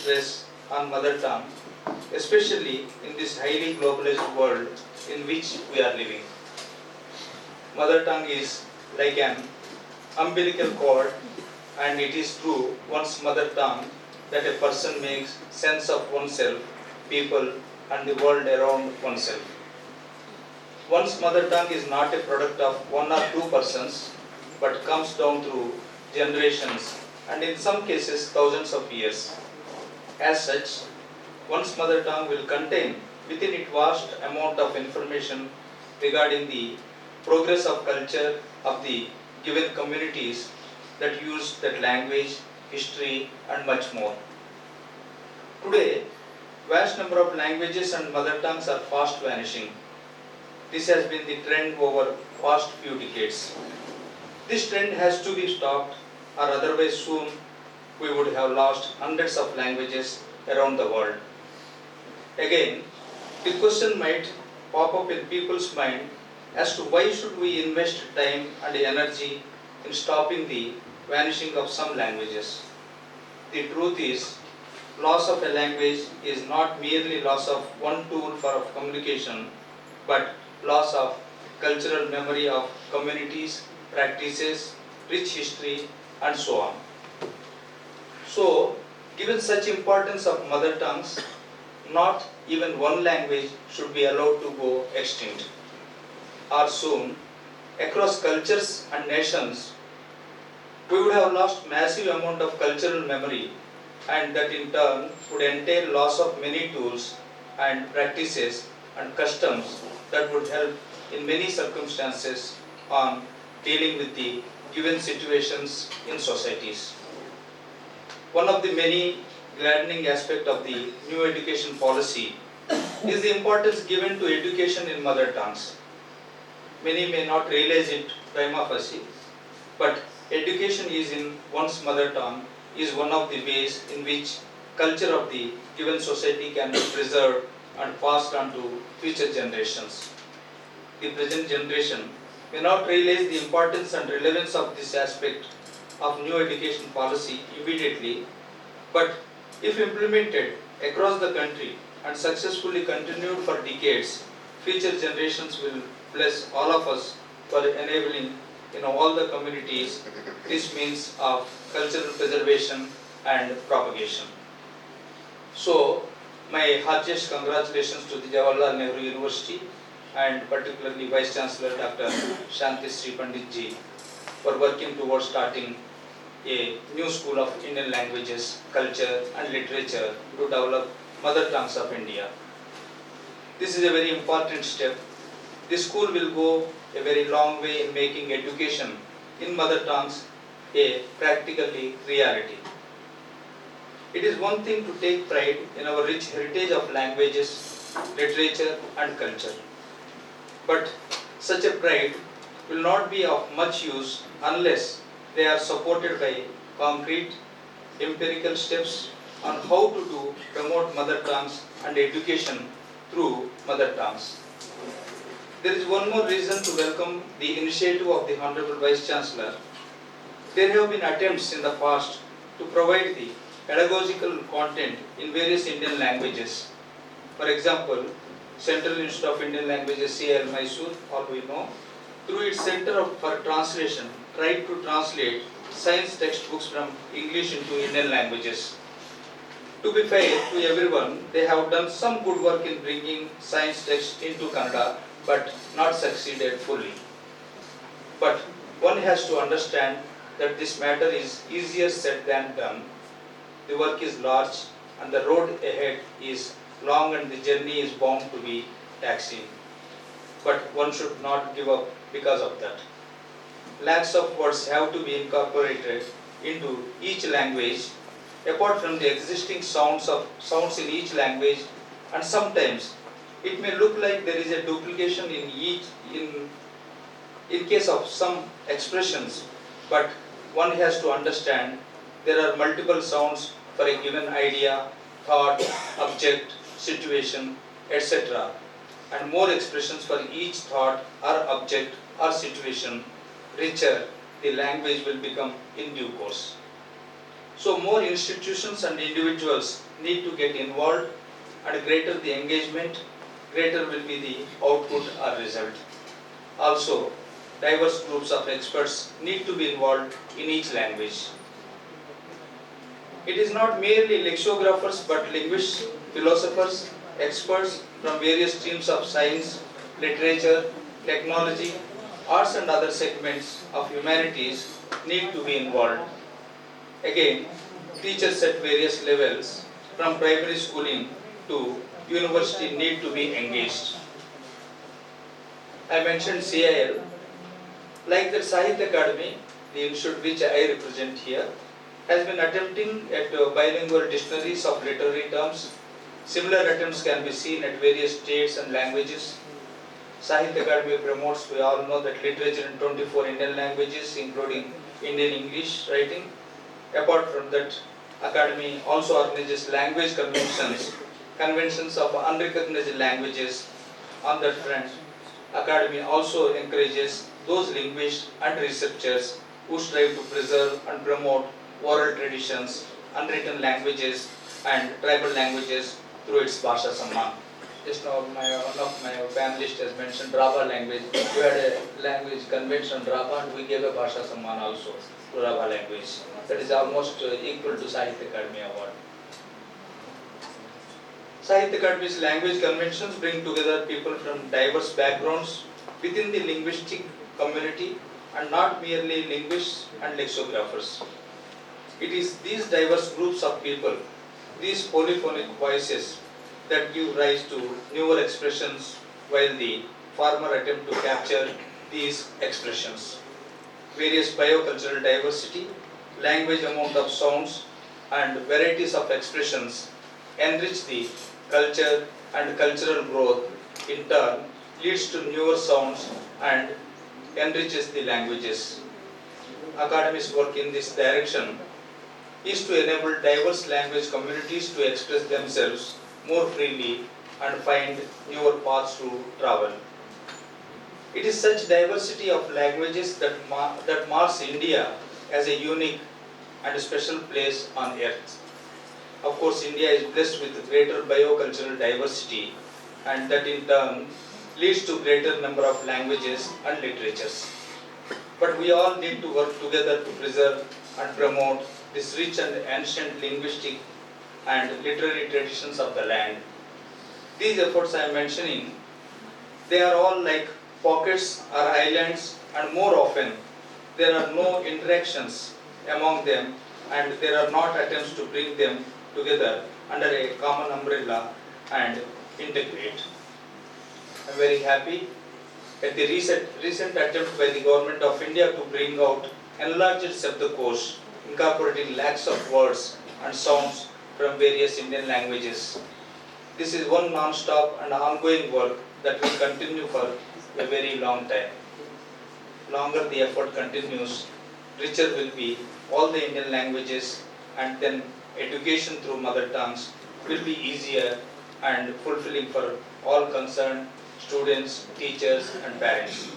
stress on mother tongue, especially in this highly globalized world in which we are living. Mother tongue is like an umbilical cord, and it is through one's mother tongue that a person makes sense of oneself, people, and the world around oneself. One's mother tongue is not a product of one or two persons, but comes down through generations and in some cases thousands of years. As such, one's mother tongue will contain within it vast amount of information regarding the progress of culture of the given communities that use that language, history, and much more. Today, vast number of languages and mother tongues are fast vanishing. This has been the trend over past few decades. This trend has to be stopped, or otherwise soon we would have lost hundreds of languages around the world. Again, the question might pop up in people's mind as to why should we invest time and energy in stopping the vanishing of some languages. The truth is, loss of a language is not merely loss of one tool for communication, but loss of cultural memory of communities, practices, rich history, and so on. So, given such importance of mother tongues, not even one language should be allowed to go extinct. Or soon, across cultures and nations, we would have lost massive amount of cultural memory, and that in turn would entail loss of many tools and practices and customs that would help in many circumstances on dealing with the given situations in societies. One of the many gladdening aspects of the new education policy is the importance given to education in mother tongues. Many may not realize it prima facie, but education is in one's mother tongue is one of the ways in which culture of the given society can be preserved and passed on to future generations. The present generation may not realize the importance and relevance of this aspect of new education policy immediately, but if implemented across the country and successfully continued for decades, future generations will bless all of us for enabling in all the communities this means of cultural preservation and propagation. So, my heartiest congratulations to the Jawaharlal Nehru University and particularly Vice Chancellor Dr. Shanti Sri Pandit ji for working towards starting a new school of Indian languages, culture and literature to develop mother tongues of India. This is a very important step. This school will go a very long way in making education in mother tongues a practically reality. It is one thing to take pride in our rich heritage of languages, literature and culture. But such a pride will not be of much use unless they are supported by concrete, empirical steps on how to promote mother tongues and education through mother tongues. There is one more reason to welcome the initiative of the Honorable Vice Chancellor. There have been attempts in the past to provide the pedagogical content in various Indian languages. For example, Central Institute of Indian Languages, CIL Mysore, all we know, through its Center for Translation, tried to translate science textbooks from English into Indian languages. To be fair to everyone, they have done some good work in bringing science text into Kannada, but not succeeded fully. But one has to understand that this matter is easier said than done. The work is large and the road ahead is long and the journey is bound to be taxing. But one should not give up because of that. Lakhs of words have to be incorporated into each language apart from the existing sounds in each language, and sometimes it may look like there is a duplication in case of some expressions, but one has to understand there are multiple sounds for a given idea, thought, object, situation, etc. and more expressions for each thought or object or situation. Richer the language will become in due course. So more institutions and individuals need to get involved, and greater the engagement, greater will be the output or result. Also, diverse groups of experts need to be involved in each language. It is not merely lexicographers but linguists, philosophers, experts from various streams of science, literature, technology, arts and other segments of humanities need to be involved. Again, teachers at various levels from primary schooling to university need to be engaged. I mentioned CIL. Like the Sahitya Academy, the institute which I represent here, has been attempting at bilingual dictionaries of literary terms. Similar attempts can be seen at various states and languages. Sahitya Academy promotes, we all know, that literature in 24 Indian languages, including Indian English writing. Apart from that, Academy also organizes language conventions of unrecognized languages. On that front, Academy also encourages those linguists and researchers who strive to preserve and promote oral traditions, unwritten languages and tribal languages through its Bhasha Samman. Just now one of my panelists has mentioned Rabha language. We had a language convention on Rabha and we gave a Bhasha Samman also to Rabha language. That is almost equal to Sahitya Academy award. Sahitya Academy's language conventions bring together people from diverse backgrounds within the linguistic community and not merely linguists and lexicographers. It is these diverse groups of people, these polyphonic voices, that give rise to newer expressions while the former attempt to capture these expressions. Various biocultural diversity, language amount of sounds and varieties of expressions enrich the culture and cultural growth in turn leads to newer sounds and enriches the languages. Academy's work in this direction is to enable diverse language communities to express themselves more freely and find newer paths to travel. It is such diversity of languages that marks India as a unique and special place on earth. Of course, India is blessed with greater biocultural diversity, and that in turn leads to greater number of languages and literatures. But we all need to work together to preserve and promote this rich and ancient linguistic and literary traditions of the land. These efforts I am mentioning, they are all like pockets or islands, and more often there are no interactions among them and there are not attempts to bring them together under a common umbrella and integrate. I am very happy at the recent attempt by the Government of India to bring out enlarged Sabdakosh incorporating lakhs of words and sounds from various Indian languages. This is one non-stop and ongoing work that will continue for a very long time. Longer the effort continues, richer will be all the Indian languages, and then education through mother tongues will be easier and fulfilling for all concerned students, teachers and parents.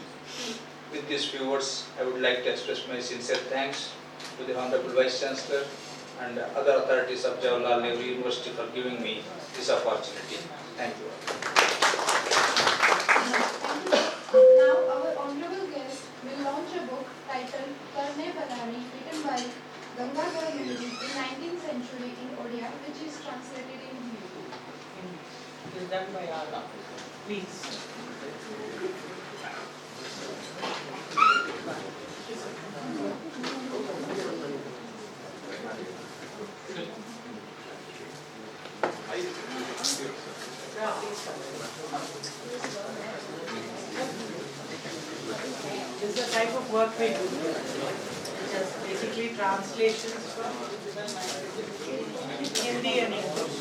With these few words, I would like to express my sincere thanks to the Honorable Vice Chancellor and other authorities of Jawaharlal Nehru University for giving me this opportunity. Thank you. Now our honorable guest will launch a book titled Karne Badani, written by Gangadhar Mehdi in 19th century in Odia, which is translated in Hindi. It is done by Allah. Please. This is the type of work we do, which is basically translations from Hindi and English.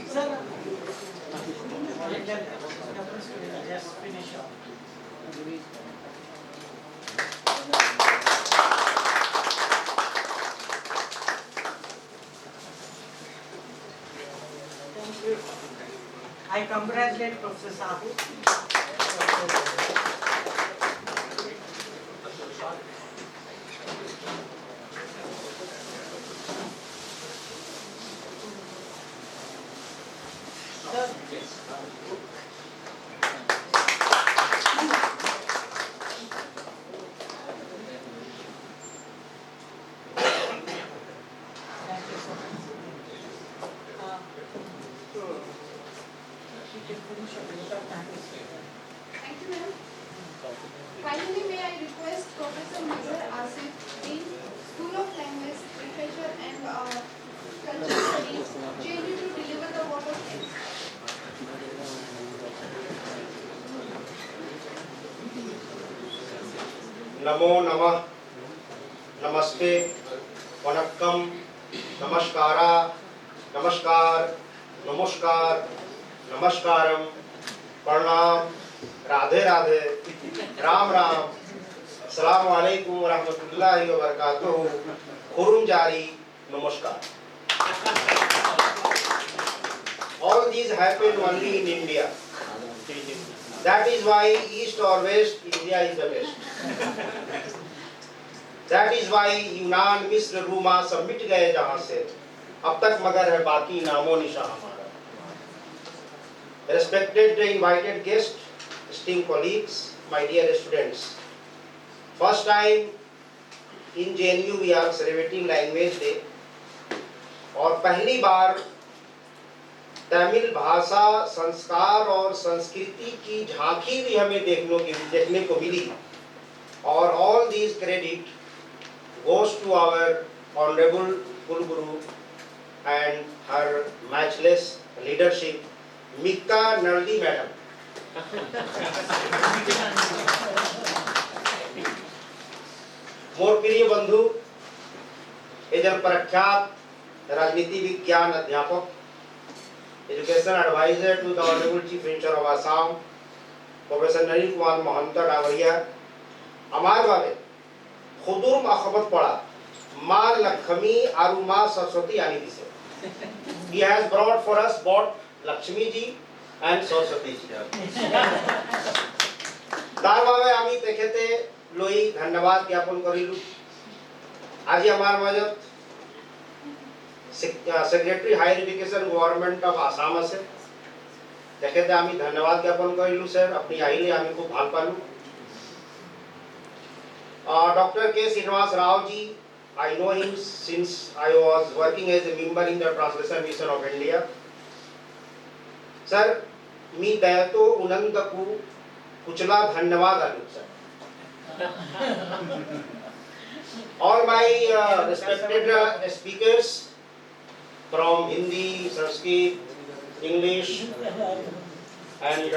Sir, just finish off. I I congratulate Professor Sahu. Thank you, ma'am. Finally, may I request Professor Mazhar Asif, Dean, School of Language, Literature and Cultural Studies, JNU to deliver the vote of thanks. नमो नमः, नमस्ते, वनक्कम, नमस्कारा, नमस्कार, नमस्कार, नमस्कारम, प्रणाम, राधे राधे, राम राम, अस्सलाम वालेकुम व रहमतुल्लाहि व बरकातुहू, खुरुम जारी, नमस्कार. All these happen only in India. That is why East or West, India is the best. That is why यूनान, मिस्र, रूमा सब मिट गए जहाँ से, अब तक मगर है बाकी नामो निशा हमारा. Respected invited guests, esteemed colleagues, my dear students. First time in JNU we are celebrating Language Day. और पहली बार तमिल भाषा, संस्कार और संस्कृति की झांकी भी हमें देखने को मिली. और all these credit goes to our Honorable Guru and her matchless leadership, Mikka Naldi Madam. मोर प्रिय बंधु, एजन प्रख्यात राजनीति विज्ञान अध्यापक, education adviser to the honourable chief minister of Assam, professor Nalin Kumar Mahanta डावरिया, हमारे बारे खुदुर अखबत पड़ा माँ लक्ष्मी आरु माँ सरस्वती आनी दिसे. He has brought for us both Lakshmi ji and Saraswati ji. तार बाबे आमी तेखेते लोई धन्यवाद ज्ञापन करिलु. आज हमार मजत secretary higher education government of Assam আছে. तेखेते आमी धन्यवाद ज्ञापन करिलु सर. अपनी आईले आमी खूब ভাল पालु. Dr. K. Srinivas Rao ji, I know him since I was working as a member in the Translation Mission of India. Sir, मी दयतो उनंदकू कुचला धन्यवाद आलू sir. All my respected speakers from Hindi, Sanskrit, English, and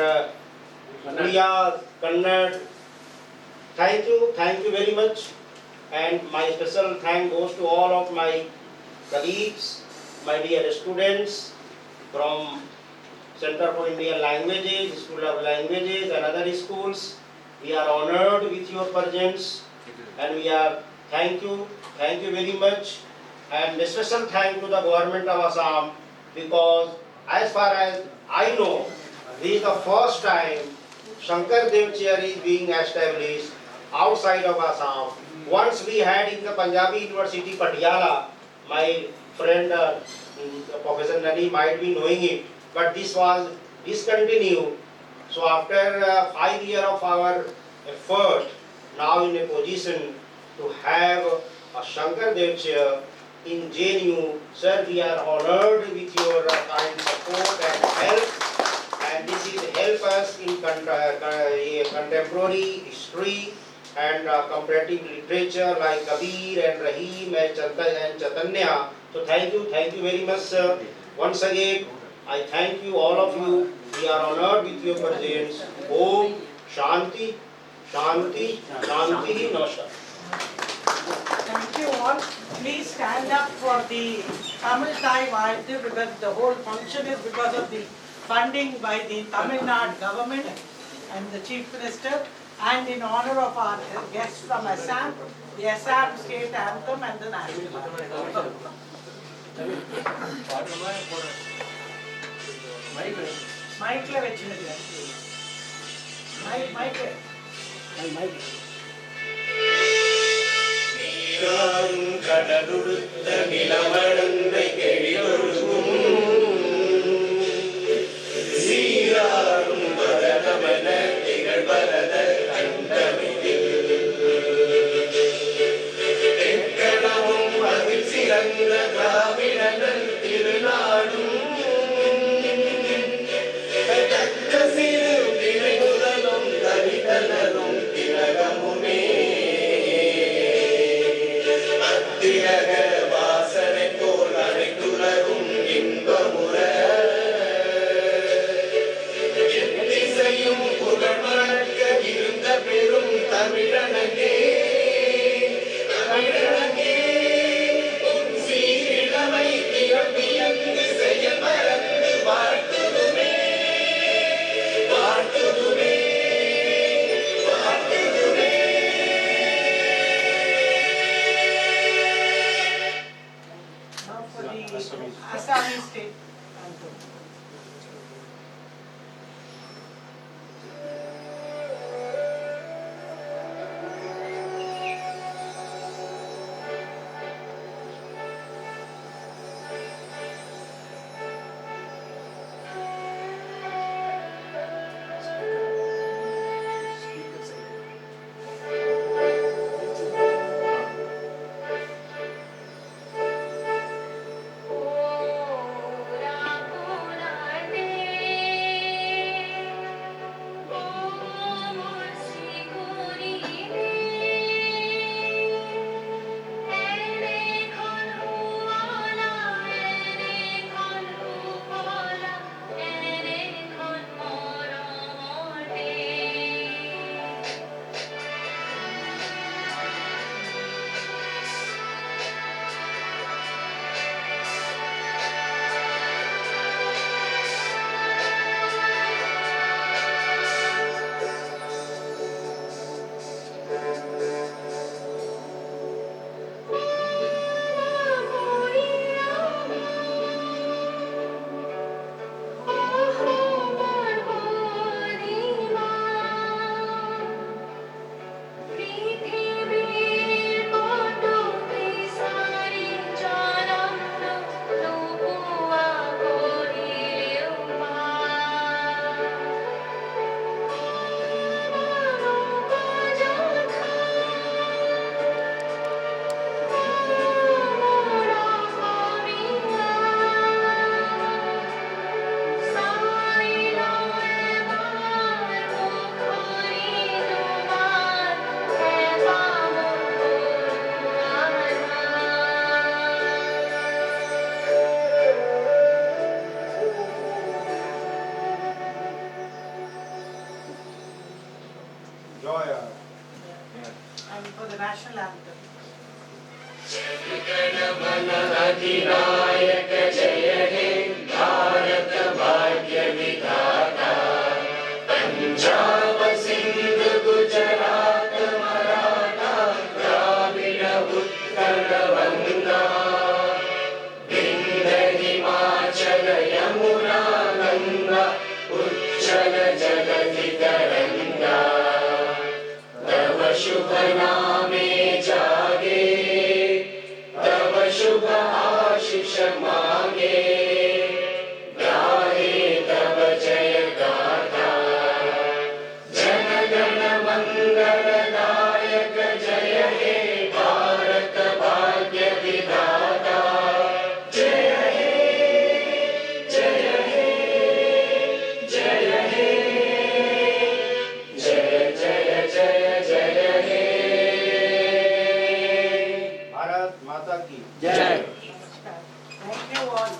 Uriya, Kannada. Thank you very much, and my special thank goes to all of my colleagues, my dear students from Center for Indian Languages, School of Languages and other schools. We are honored with your presence, and we are thank you very much, and a special thank to the government of Assam, because as far as I know, this is the first time Shankar Dev Chair is being established outside of Assam. Once we had in the Punjabi University Patiala, my friend Professor Nani might be knowing it, but this was discontinued. So after 5 years of our effort, now in a position to have a Shankar Dev Chair in JNU, sir, we are honored with your kind support and help, and this is help us in contemporary history and comparative literature like Kabir and Rahim and Chaitanya. So thank you very much, sir. Once again, I thank you, all of you. We are honored with your presence. Om Shanti, Shanti, Shanti, Namaskar. Thank you all. Please stand up for the Tamilisai Soundararajan, because the whole function is because of the funding by the Tamil Nadu government and the Chief Minister, and in honor of our guests from Assam, the Assam state anthem and the national anthem. மைக்ல வச்சுருங்க. Mic நீராறும் கடலுடுத்த நிலமடந்தை கெழிலொழுகும் சீராறும் பரதமன திகழ்பரத கண்டமிதில் எக்கணமும் அதில் சிறந்த திராவிடர்கள் திருநாடும் தக்க சிறு திரைமுதலும் தனிதனரும் திலகமுமே திலக வாசனை போல் அனைத்துலகும் இன்பமுற எத்திசையும் புகழ்மறக்க இருந்த பெரும் தமிழனங்கே தமிழனங்கே உன் சீரிழமை திறப்பியங்கு செய்ய மறந்து வாழ்த்துதுமே வாழ்த்துதுமே வாழ்த்துதுமே. Now for the Assamese state anthem. And for the national anthem. जनगण अधिनायक जय हे भारत भाग्य विधाता पंजाब सिंध गुजरात मराठा द्राविड उत्कल गंगा विंध्य हिमाचल यमुना गंगा उच्चल जगति तरंगा तव शुभ नामे जागे तव शुभ आशीष मांगे गाहे तव जय गाथा जन गण मंगल दायक जय हे भारत भाग्य विधाता जय हे जय हे जय हे जय जय जय जय हे भारत माता की Thank you all.